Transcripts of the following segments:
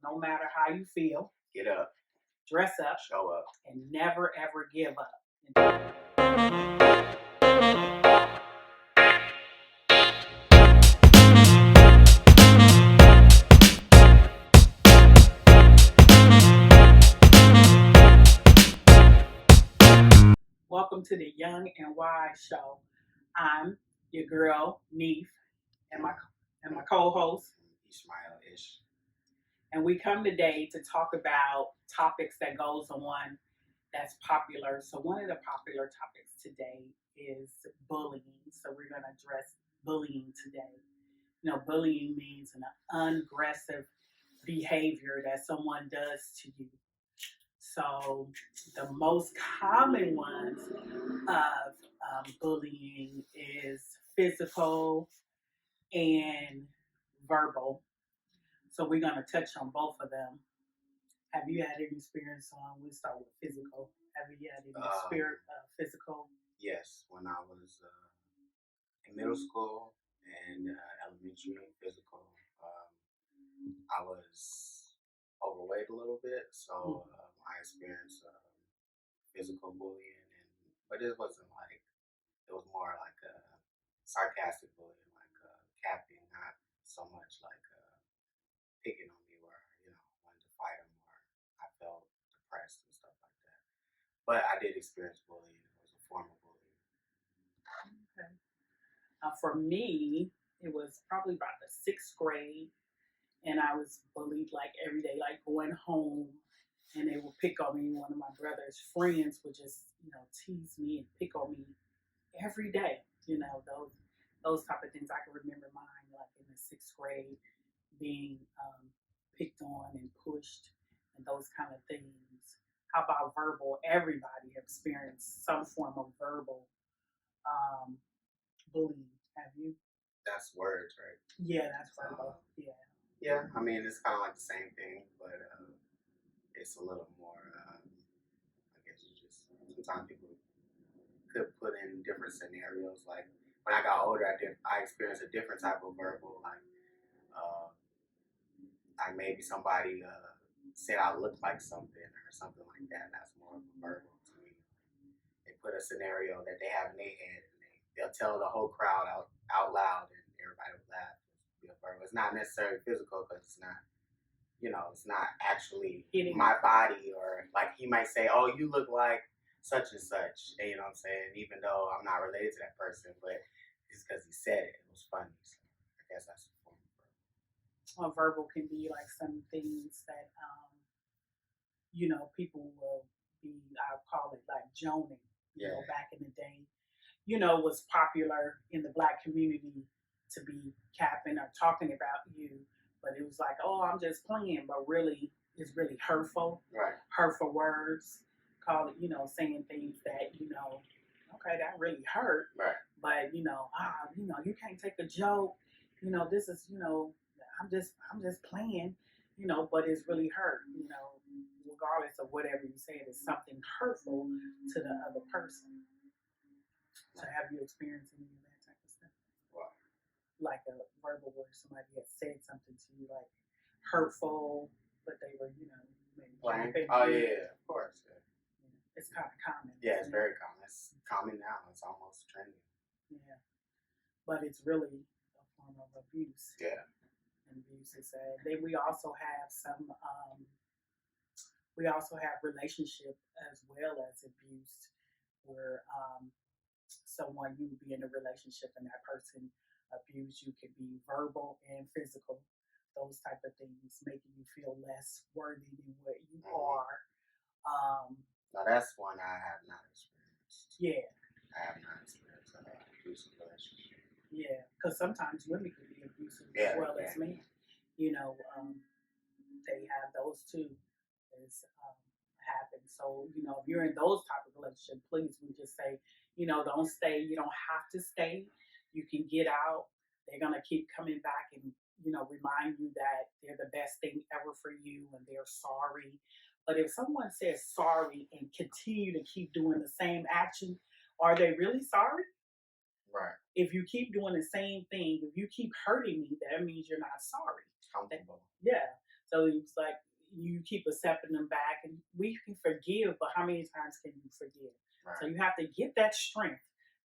no matter how you feel, Get up, dress up, show up. and never ever give up. Welcome to the Young and Wise Show. I'm your girl, Neef, and my co-host, Ishmael Ish. and we come today to talk about topics that goes on that's popular. So one of the popular topics today is bullying. So we're going to address bullying today. You know, bullying means an aggressive behavior that someone does to you. So the most common ones of bullying is physical and verbal. So we're going to touch on both of them. Have you had any experience on? We'll start with physical. Have you had any experience physical? Yes, when I was in middle school and elementary physical, I was overweight a little bit, so I experienced physical bullying, but it wasn't like, it was more like a sarcastic bullying, like capping, not so much like picking on me where, wanted to fight them or I felt depressed and stuff like that. But I did experience bullying. It was a form of bullying. Okay. For me, it was probably about the sixth grade, and I was bullied like every day, like going home, and they would pick on me. One of my brother's friends would just, tease me and pick on me every day. Those type of things. I can remember mine, like in the sixth grade, being picked on and pushed, and those kind of things. How about verbal? Everybody experienced some form of verbal um, bullying. Have you? That's words, right? Yeah, that's verbal. Yeah. Yeah, I mean, it's kind of like the same thing, but it's a little more, I guess you just, sometimes people could put in different scenarios. Like when I got older, I experienced a different type of verbal, like maybe somebody said I looked like something or something like that. That's more of a verbal to me. They put a scenario that they have in their head and they'll tell the whole crowd out loud and everybody will laugh. It's not necessarily physical because it's not, it's not actually my body, or like he might say, oh, you look like such and such, and you know what I'm saying? Even though I'm not related to that person, but it's because he said it. It was funny. So I guess that's a form of verbal. Verbal can be like some things that, people will be, I'll call it like joning, back in the day, was popular in the black community to be capping or talking about you, but it was like, oh, I'm just playing, but really, it's really hurtful. Right. Hurtful words, call it, saying things that, okay, that really hurt. Right. But, you can't take a joke. This is, I'm just playing, but it's really hurt, regardless of whatever you say, it's something hurtful to the other person. So have you experienced any of that type of stuff? Wow. Like a verbal where somebody had said something to you like hurtful, but they were, maybe playing. Oh yeah, of course. Yeah. It's kind of common. Yeah, it's very common. It's common now. It's almost trendy. Yeah. But it's really a form of abuse. Yeah. And abuse is sad. Then we also have some we also have relationship as well as abuse where someone you would be in a relationship and that person abuse you could be verbal and physical, those type of things, making you feel less worthy than what you are. Now that's one I have not experienced. Yeah. I have not experienced an abusive relationship. Yeah, because sometimes women can be abusive as well as men. They have those too. Is happen. So, if you're in those type of relationship, please, we just say, don't stay. You don't have to stay. You can get out. They're gonna keep coming back and remind you that they're the best thing ever for you and they're sorry. But if someone says sorry and continue to keep doing the same action, are they really sorry? Right. If you keep doing the same thing, if you keep hurting me, that means you're not sorry. Comfortable. Yeah. So it's like you keep accepting them back, and we can forgive, but how many times can you forgive? So Right. you have to get that strength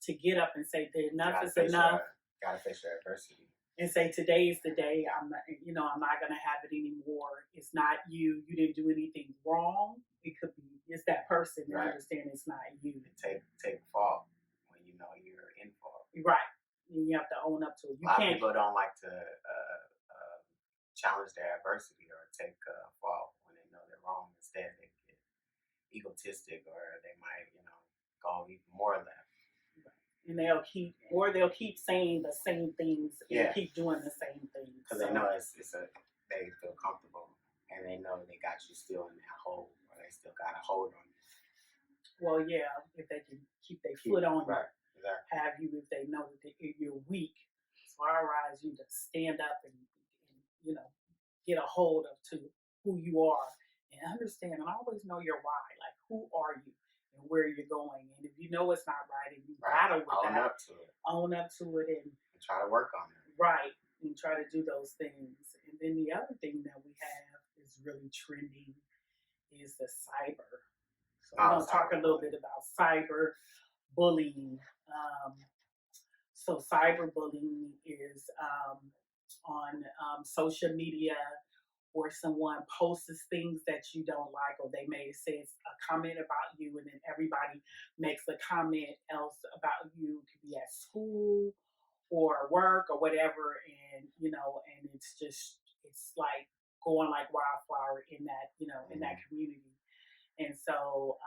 to get up and say, enough Gotta is face enough, your gotta face your adversity. and say today is the day. I'm not gonna have it anymore. It's not you. You didn't do anything wrong. It could be it's that person. And Right. understand it's not you. And take fault when you know you're in fault. Right. And you have to own up to it. A You lot of can't. people don't like to challenge their adversity or take fault when they know they're wrong. Instead, they get egotistic or they might, go even more left. And they'll keep saying the same things and Yeah. keep doing the same things. Because they know they feel comfortable and they know they got you still in that hold or they still got a hold on you. Well, yeah, if they can keep their foot on you, Right. Exactly. have you if they know that you're weak. So I advise you to stand up and get a hold of to who you are and understand and always know your why. Like who are you and where you're going. And if you know it's not right and you battle with Own that, up to it. own up to it and try to work on it. right. And try to do those things. And then the other thing that we have is really trending is the cyber. So we're going to talk a little bit about cyber bullying. So cyberbullying is on social media where someone posts things that you don't like, or they may say a comment about you, and then everybody makes a comment else about you. It could be at school or work or whatever, and and it's like going like wildfire in that community. And so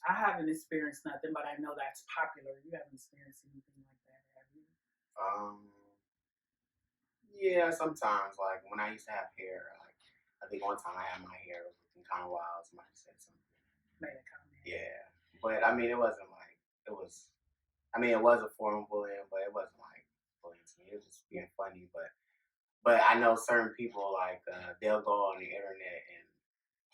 I haven't experienced nothing, but I know that's popular. You haven't experienced anything like that, have you? Yeah, sometimes like when I used to have hair, like I think one time I had my hair was looking kind of wild. Somebody said something. Made a comment. Yeah, but I mean, it wasn't like it was. I mean, it was a form of bullying, but it wasn't like bullying to me. It was just being funny. But I know certain people like they'll go on the internet and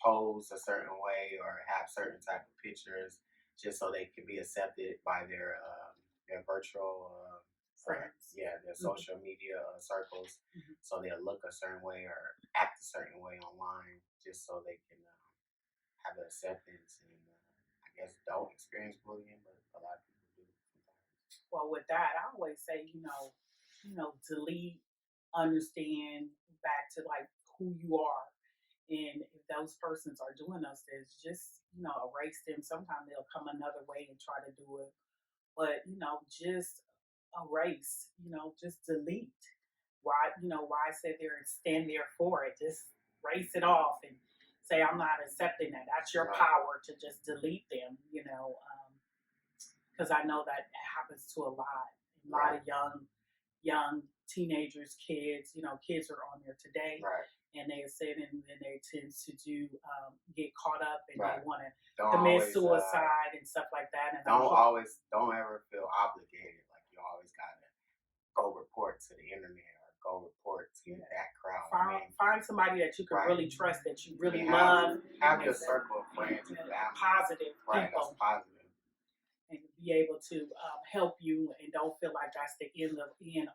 pose a certain way or have certain type of pictures just so they can be accepted by their virtual Friends. their social media circles. Mhm. So they'll look a certain way or act a certain way online just so they can have the acceptance and I guess don't experience bullying, but a lot of people do sometimes. Well, with that, I always say, delete, understand back to like who you are. And if those persons are doing those things, just, erase them. Sometimes they'll come another way and try to do it. But, just erase, just delete. Why sit there and stand there for it? Just erase it off and say, I'm not accepting that. That's your Right. power to just delete them, because I know that happens to a lot Right. of young teenagers, kids. Kids are on there today, Right. and they sit and then they tend to get caught up and Right. they want to Don't commit always, suicide and stuff like that. And don't ever feel obligated. Like you always gotta go report to the internet or go report to that crowd. find somebody that you can Right. really trust, that you really have, love, have your circle of friends and family. positive Right, people, that's positive. and be able to help you and don't feel like that's the end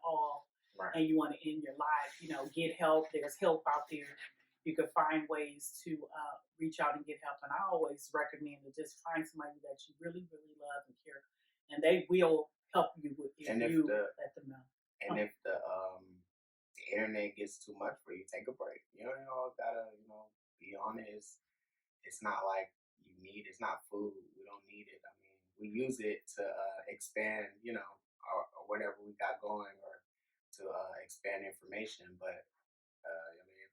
all. Right. And you want to end your life. Get help. There's help out there. You can find ways to reach out and get help. And I always recommend to just find somebody that you really, really love and care, and they will help you if you let them know. And if the internet gets too much for you, take a break. You all gotta be on it. It's not like it's not food. We don't need it. I mean, we use it to expand, or whatever we got going, or to expand information. But I mean,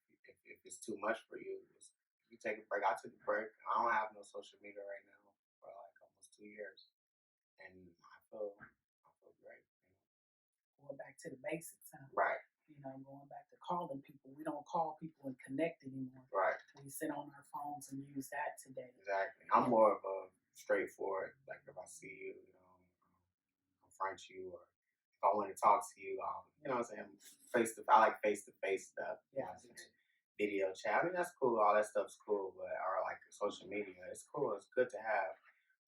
if it's too much for you, you take a break. I took a break. I don't have no social media right now for like almost 2 years, and I feel great. Going back to the basics, huh? Right. Going back to calling people. We don't call people and connect anymore. Right. We sit on our phones and use that today. Exactly. I'm more of a straightforward. Like if I see you, confront you, or if I want to talk to you, what I'm saying, I like face to face stuff. You know what I'm saying? Video chat. I mean, that's cool. All that stuff's cool, but or like social media, it's cool. It's good to have,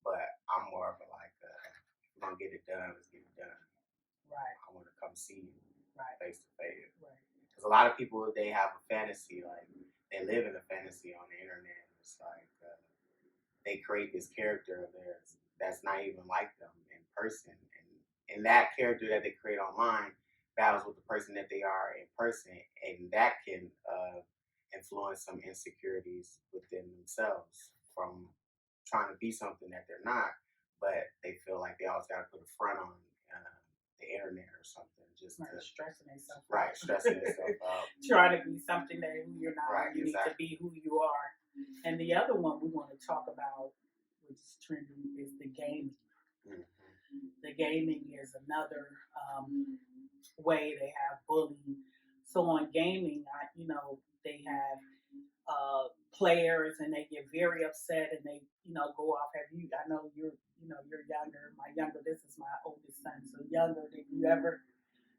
but I'm more of a like, if we're gonna get it done, let's get it done. Right. I want to come see you Right. face to face. Right. Because because a lot of people they have a fantasy, like they live in a fantasy on the internet. It's like they create this character of theirs that's not even like them in person, and that character that they create online battles with the person that they are in person, and that can influence some insecurities within themselves from trying to be something that they're not, but they feel like they always got to put a front on the internet or something just Right, to stressing themselves right stressing themselves out. trying to be something that who you're not. Right, You need to exactly. be who you are. And the other one we want to talk about, which is trending, is the gaming. Mhm. The gaming is another way they have bullying. So on gaming, they have players and they get very upset and they, go off. I know you're younger. My younger, this is my oldest son, so younger. Did you ever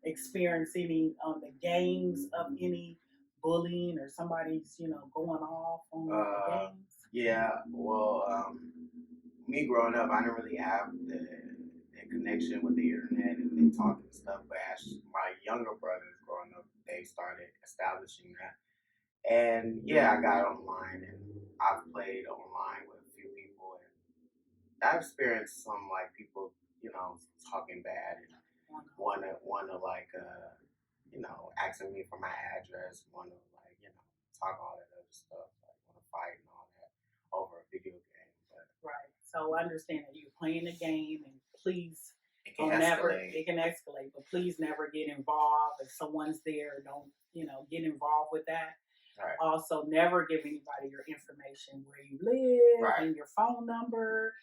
experience any on the games of any bullying or somebody's, going off on the games? Yeah, well, me growing up, I didn't really have the connection with the internet and they talking and stuff. But as my younger brothers growing up, they started establishing that. And yeah, I got online and I've played online with a few people, and I've experienced some like people, talking bad and wanna like asking me for my address, wanna like talk all that other stuff, like wanna fight and all that over a video game. But Right. So understand that you're playing a game, and please it can never. escalate. It can escalate, but please never get involved. If someone's there, don't get involved with that. Right. Also, never give anybody your information, where you live Right. and your phone number,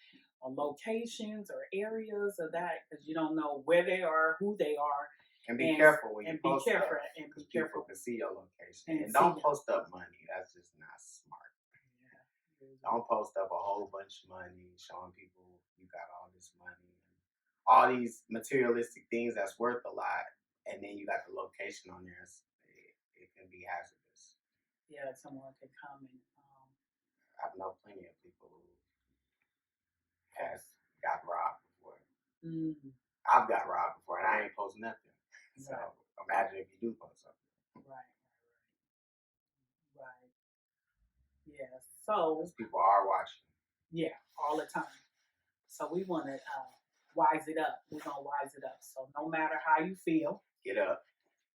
or locations or areas of that, because you don't know where they are, who they are, And be careful when you and be post careful stuff, and be because people careful. can see your location. And And see don't ya. post up money. That's just not smart. Yeah. Don't post up a whole bunch of money showing people you got all this money and all these materialistic things that's worth a lot, and then you got the location on there. It can be hazardous. Yeah, someone could come and I've known plenty of people who has got robbed before. mm, I've got robbed before, and I ain't post nothing. So right, imagine if you do post something. right, right. Yeah. So Because people are watching. yeah, all the time. So we want to wise it up. We're gonna wise it up. So no matter how you feel, Get up,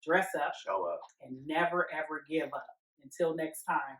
dress up, show up. and never ever give up. Until next time.